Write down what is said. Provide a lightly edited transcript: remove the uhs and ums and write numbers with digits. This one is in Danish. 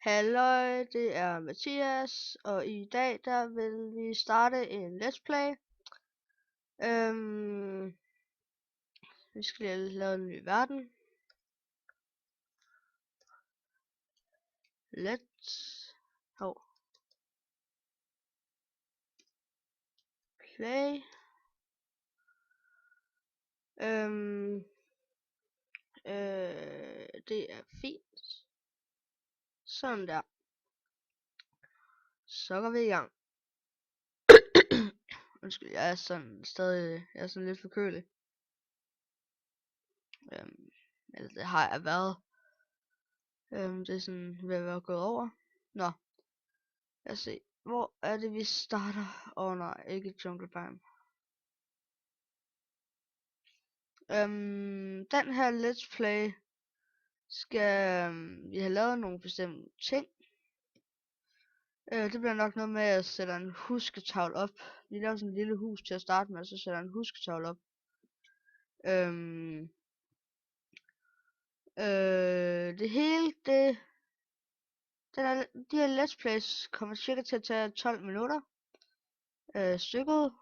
Halløj, det er Mathias, og i dag der vil vi starte en let's play. Vi skal lige lave en ny verden. Let's play. Det er fint. Sådan der. Så går vi i gang. Undskyld, jeg er sådan lidt forkølet. Eller det har jeg været. Det er sådan ved at være gået over. Nå, lad os se. Hvor er det vi starter? Nej, ikke Jungle Biome. Den her let's play skal vi have lavet nogle bestemte ting. Det bliver nok noget med at sætte en husketavle op. Vi laver sådan et lille hus til at starte med, og så sætter en husketavle op. Det hele det de her let's plays kommer cirka til at tage 12 minutter stykket.